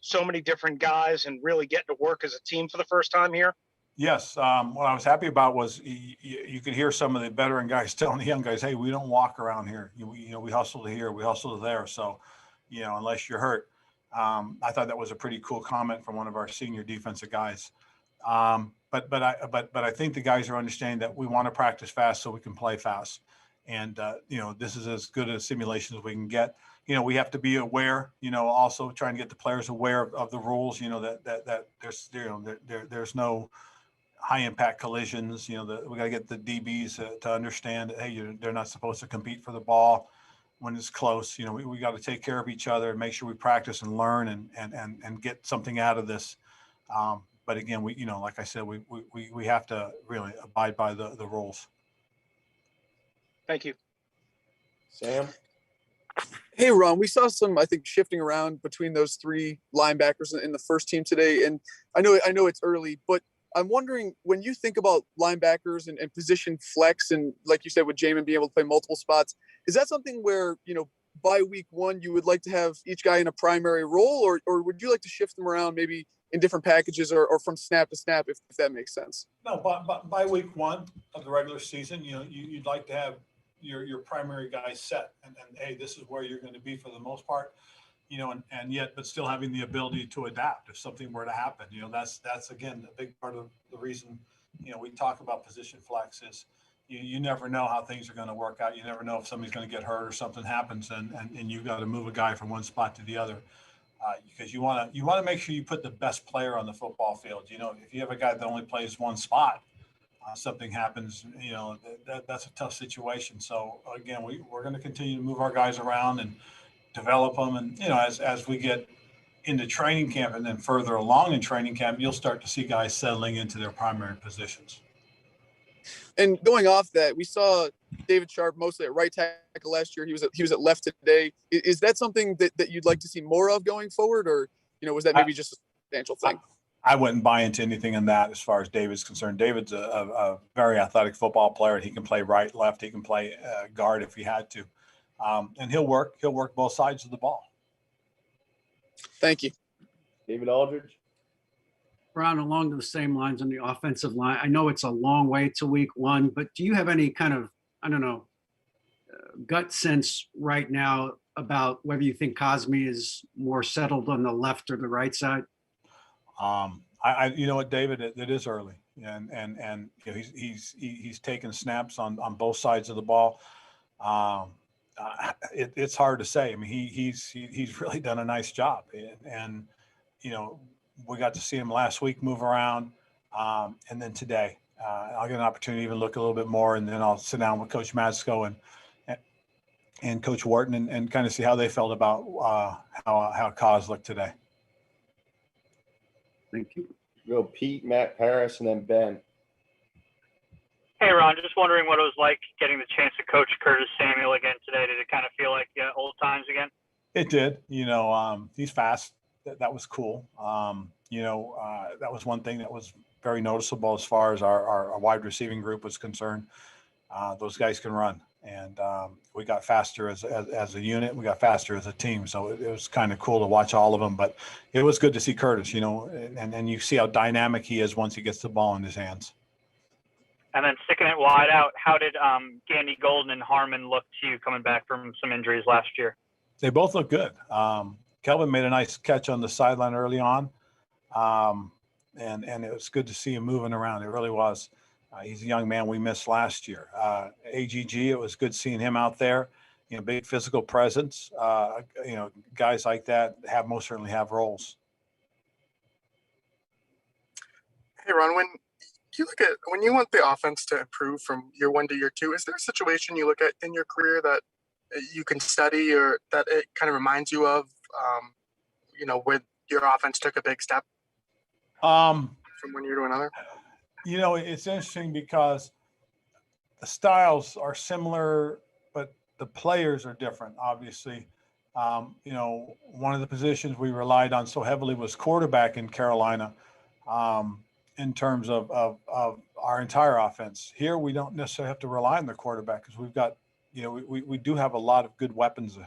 so many different guys and really getting to work as a team for the first time here? Yes. What I was happy about was you could hear some of the veteran guys telling the young guys, "Hey, we don't walk around here. We hustle to here, we hustle to there. So, unless you're hurt." I thought that was a pretty cool comment from one of our senior defensive guys. But I think the guys are understanding that we want to practice fast so we can play fast, and this is as good a simulation as we can get. We have to be aware. Also trying to get the players aware of the rules. That there's no high impact collisions. We got to get the DBs to understand that, hey, they're not supposed to compete for the ball when it's close. We got to take care of each other and make sure we practice and learn and get something out of this. But again, like I said, we have to really abide by the rules. Thank you. Sam? Hey, Ron, we saw some, I think, shifting around between those three linebackers in the first team today. And I know it's early, but I'm wondering, when you think about linebackers and position flex, and like you said, with Jamin being able to play multiple spots, is that something where, by week one, you would like to have each guy in a primary role, or would you like to shift them around maybe in different packages or from snap to snap, if that makes sense? No, but by week one of the regular season, you'd like to have your primary guys set, and hey, this is where you're going to be for the most part. And yet, but still having the ability to adapt if something were to happen. That's again a big part of the reason, we talk about position flex is you never know how things are going to work out. You never know if somebody's going to get hurt or something happens, and you've got to move a guy from one spot to the other, because you want to make sure you put the best player on the football field. If you have a guy that only plays one spot, something happens, that's a tough situation. So again, we're going to continue to move our guys around and develop them. And, as we get into training camp and then further along in training camp, you'll start to see guys settling into their primary positions. And going off that, we saw David Sharp mostly at right tackle last year. He was at left today. Is that something that you'd like to see more of going forward, or was that maybe just a substantial thing? I wouldn't buy into anything in that as far as David's concerned. David's a very athletic football player. He can play right, left. He can play guard if he had to. And he'll work both sides of the ball. Thank you. David Aldridge? Ron, along the same lines on the offensive line, I know it's a long way to week one, but do you have any kind of, gut sense right now about whether you think Cosme is more settled on the left or the right side? You know what, David, it is early, and he's taken snaps on both sides of the ball. It's hard to say. I mean, he's really done a nice job, and we got to see him last week move around, and then today I'll get an opportunity to even look a little bit more, and then I'll sit down with Coach Matsko and Coach Wharton and kind of see how they felt about how Cos looked today. Thank you. Go Pete, Matt Paris, and then Ben. Hey, Ron, just wondering what it was like getting the chance to coach Curtis Samuel again today. Did it kind of feel like old times again? It did. He's fast. That was cool. That was one thing that was very noticeable as far as our wide receiving group was concerned. Those guys can run, and we got faster as a unit. We got faster as a team. So it was kind of cool to watch all of them. But it was good to see Curtis, and you see how dynamic he is once he gets the ball in his hands. And then sticking it wide out, how did Gandy Golden and Harmon look to you coming back from some injuries last year? They both look good. Kelvin made a nice catch on the sideline early on, and it was good to see him moving around. It really was. He's a young man we missed last year. AGG, it was good seeing him out there. Big physical presence. Guys like that most certainly have roles. Hey, Ron, when you want the offense to improve from year one to year two, is there a situation you look at in your career that you can study or that it kind of reminds you of, where your offense took a big step from one year to another? It's interesting because the styles are similar, but the players are different, obviously. One of the positions we relied on so heavily was quarterback in Carolina. In terms of our entire offense. Here, we don't necessarily have to rely on the quarterback because we've got, we do have a lot of good weapons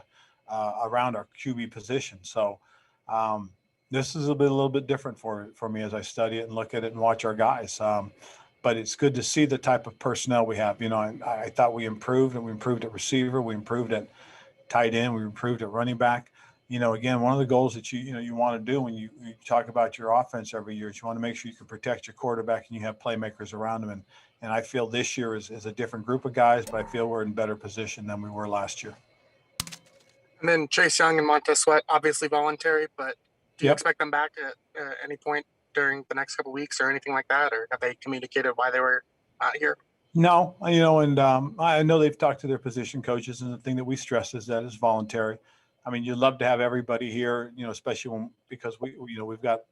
around our QB position. So, This is a little bit different for me as I study it and look at it and watch our guys. But it's good to see the type of personnel we have. You know, I thought we improved, and we improved at receiver, we improved at tight end, we improved at running back. You know, again, one of the goals that you want to do when you talk about your offense every year is you want to make sure you can protect your quarterback and you have playmakers around him. And I feel this year is a different group of guys, but I feel we're in better position than we were last year. And then Chase Young and Montez Sweat, obviously voluntary, but do you Yep. expect them back at any point during the next couple of weeks or anything like that? Or have they communicated why they were not here? No, you know, and I know they've talked to their position coaches, and the thing that we stress is that it's voluntary. I mean, you'd love to have everybody here, you know, especially because we've got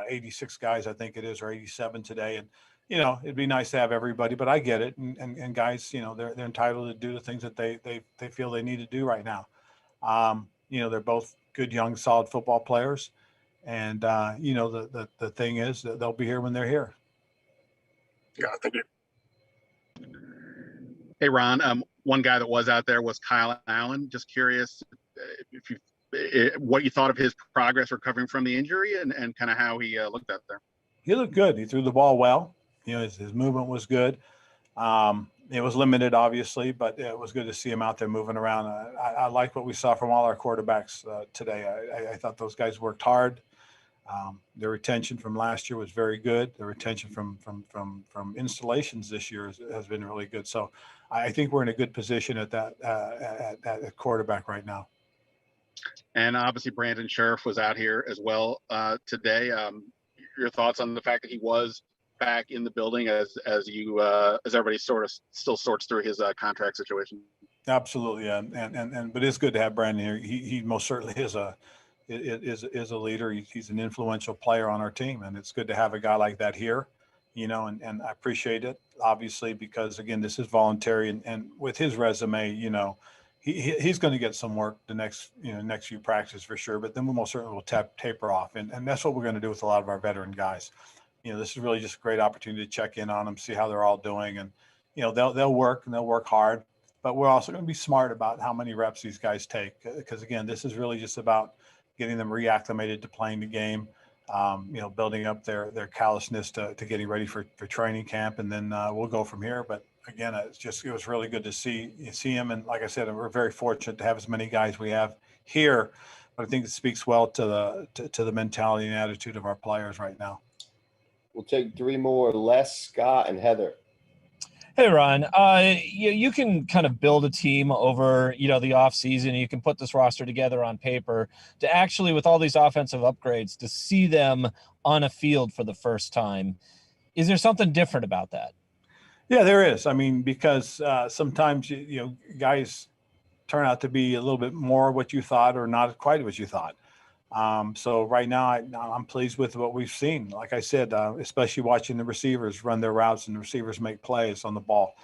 86 guys, I think it is, or 87 today, and you know, it'd be nice to have everybody. But I get it, and guys, you know, they're entitled to do the things that they feel they need to do right now. You know, they're both good, young, solid football players, and you know, the thing is that they'll be here when they're here. Yeah, thank you. Hey, Ron. One guy that was out there was Kyle Allen. Just curious what you thought of his progress recovering from the injury and kind of how he looked out there. He looked good. He threw the ball well. You know, his movement was good. It was limited, obviously, but it was good to see him out there moving around. I like what we saw from all our quarterbacks today. I thought those guys worked hard. Their retention from last year was very good. Their retention from installations this year has been really good. So I think we're in a good position at that at quarterback right now. And obviously, Brandon Sheriff was out here as well today. Your thoughts on the fact that he was back in the building as everybody sort of still sorts through his contract situation? Absolutely, and but it's good to have Brandon here. He most certainly is a leader. He's an influential player on our team, and it's good to have a guy like that here, you know, and I appreciate it, obviously, because again, this is voluntary, and with his resume, you know, he's going to get some work the next few practices for sure, but then we most certainly will taper off, and that's what we're going to do with a lot of our veteran guys. You know, this is really just a great opportunity to check in on them, see how they're all doing, and you know, they'll work and they'll work hard, but we're also going to be smart about how many reps these guys take, because again, this is really just about getting them reacclimated to playing the game, you know, building up their callousness to getting ready for training camp, and then we'll go from here. But again, it was really good to see him, and like I said, we're very fortunate to have as many guys we have here. But I think it speaks well to the mentality and attitude of our players right now. We'll take three more: Les, Scott, and Heather. Hey, Ron, you can kind of build a team over, you know, the offseason. You can put this roster together on paper to actually, with all these offensive upgrades, to see them on a field for the first time. Is there something different about that? Yeah, there is. I mean, because sometimes, you know, guys turn out to be a little bit more what you thought or not quite what you thought. So right now, I'm pleased with what we've seen. Like I said, especially watching the receivers run their routes and the receivers make plays on the ball.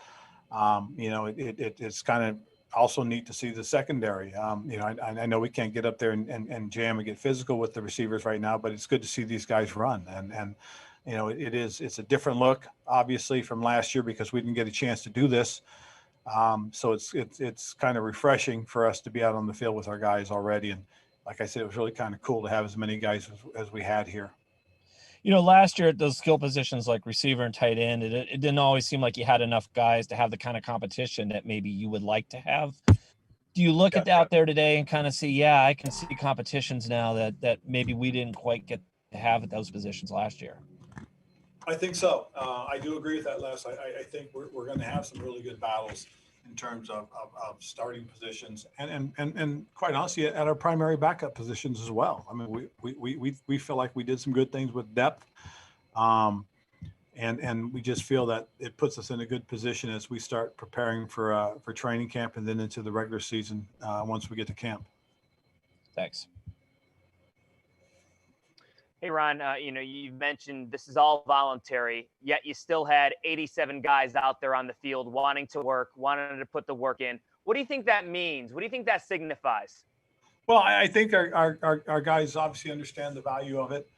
You know, it's kind of also neat to see the secondary. You know, I know we can't get up there and jam and get physical with the receivers right now, but it's good to see these guys run. And you know, it's a different look, obviously, from last year because we didn't get a chance to do this. So it's kind of refreshing for us to be out on the field with our guys already. And like I said, it was really kind of cool to have as many guys as we had here. You know, last year at those skill positions like receiver and tight end, it didn't always seem like you had enough guys to have the kind of competition that maybe you would like to have. Do you look at out there today and kind of see, yeah, I can see competitions now that maybe we didn't quite get to have at those positions last year? I think so. I do agree with that, Les. I think we're going to have some really good battles in terms of starting positions and quite honestly at our primary backup positions as well. I mean, we feel like we did some good things with depth, and we just feel that it puts us in a good position as we start preparing for training camp and then into the regular season once we get to camp. Thanks. Hey, Ron, you know, you mentioned this is all voluntary, yet you still had 87 guys out there on the field wanting to work, wanting to put the work in. What do you think that means? What do you think that signifies? Well, I think our guys obviously understand the value of it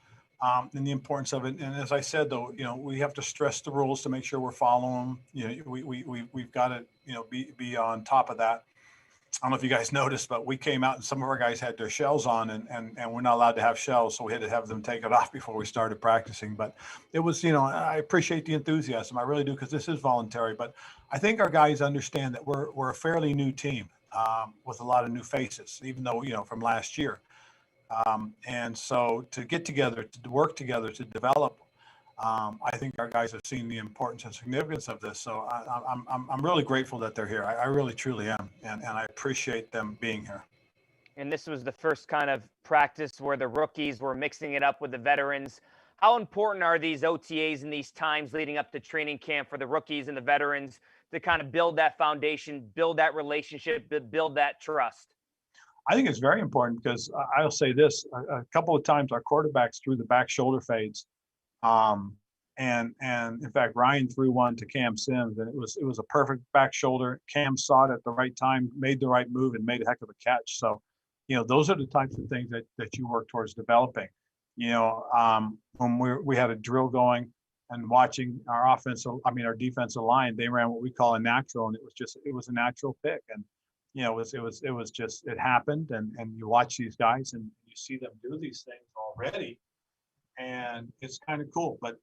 and the importance of it. And as I said, though, you know, we have to stress the rules to make sure we're following them. You know, we've got to, you know, be on top of that. I don't know if you guys noticed, but we came out and some of our guys had their shells on, and we're not allowed to have shells, so we had to have them take it off before we started practicing. But it was, I appreciate the enthusiasm, I really do, because this is voluntary. But I think our guys understand that we're a fairly new team, with a lot of new faces, even though from last year. And so to get together, to work together, to develop, I think our guys have seen the importance and significance of this. So I'm really grateful that they're here. I really truly am, and I appreciate them being here. And this was the first kind of practice where the rookies were mixing it up with the veterans. How important are these OTAs in these times leading up to training camp for the rookies and the veterans to kind of build that foundation, build that relationship, build that trust? I think it's very important because I'll say this: a couple of times our quarterbacks threw the back shoulder fades, and in fact Ryan threw one to Cam Sims, and it was a perfect back shoulder. Cam saw it at the right time, made the right move, and made a heck of a catch. So, those are the types of things that you work towards developing. When we had a drill going and watching our defensive line, they ran what we call a natural, and it was a natural pick. And it happened, and you watch these guys and you see them do these things already, and it's kind of cool. But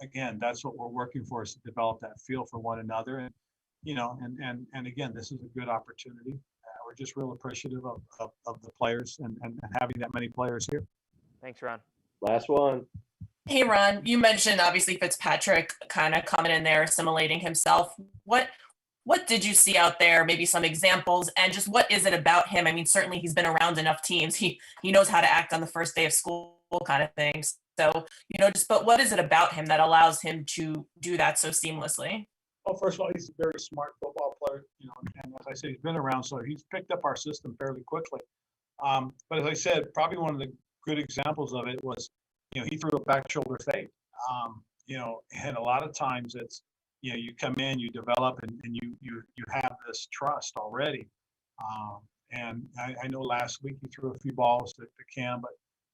again, that's what we're working for, is to develop that feel for one another. And and again, this is a good opportunity. We're just real appreciative of the players and having that many players here. Thanks, Ron. Last one. Hey, Ron, you mentioned obviously Fitzpatrick kind of coming in there, assimilating himself. What did you see out there? Maybe some examples, and just what is it about him? I mean, certainly he's been around enough teams. He knows how to act on the first day of school, kind of things. So, but what is it about him that allows him to do that so seamlessly? Well, first of all, he's a very smart football player, and as I say, he's been around, so he's picked up our system fairly quickly. But as I said, probably one of the good examples of it was, he threw a back shoulder fade. And a lot of times it's, you come in, you develop, and you have this trust already. And I know last week you threw a few balls to Cam, but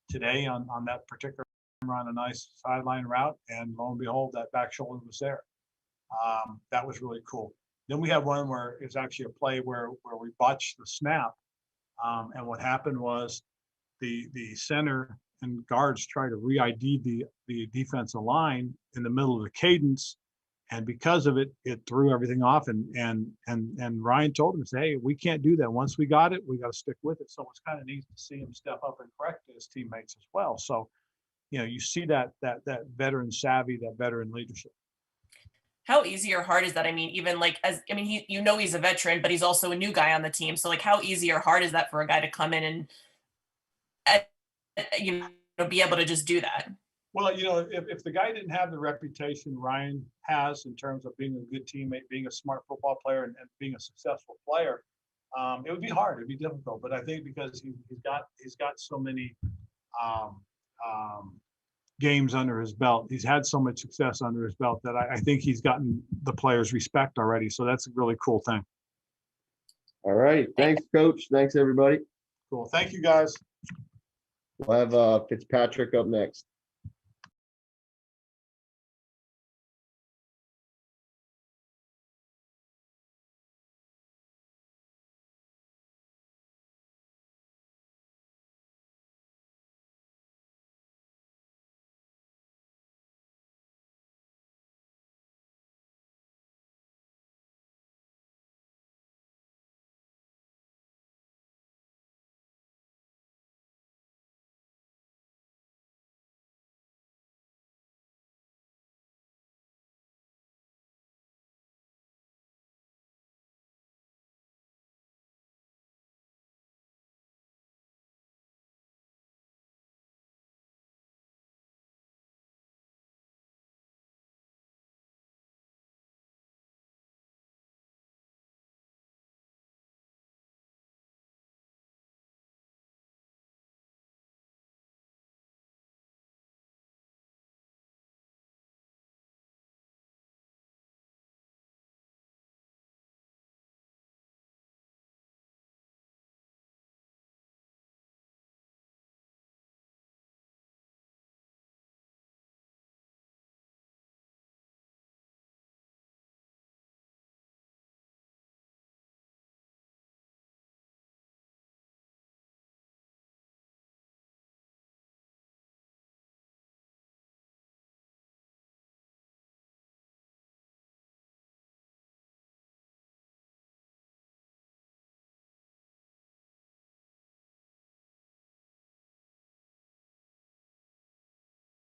today on that particular run, a nice sideline route, and lo and behold, that back shoulder was there. That was really cool. Then we had one where it's actually a play where we botched the snap, and what happened was the center and guards tried to re-ID the defensive line in the middle of the cadence. And because of it, it threw everything off. And Ryan told him, hey, we can't do that. Once we got it, we got to stick with it. So it's kind of neat to see him step up and correct his teammates as well. So, you see that veteran savvy, that veteran leadership. How easy or hard is that? I mean, even he's a veteran, but he's also a new guy on the team. So how easy or hard is that for a guy to come in and be able to just do that? Well, if the guy didn't have the reputation Ryan has in terms of being a good teammate, being a smart football player, and being a successful player, it would be hard. It'd be difficult. But I think because he's got so many games under his belt, he's had so much success under his belt that I think he's gotten the players' respect already. So that's a really cool thing. All right. Thanks, Coach. Thanks, everybody. Cool. Thank you, guys. We'll have Fitzpatrick up next.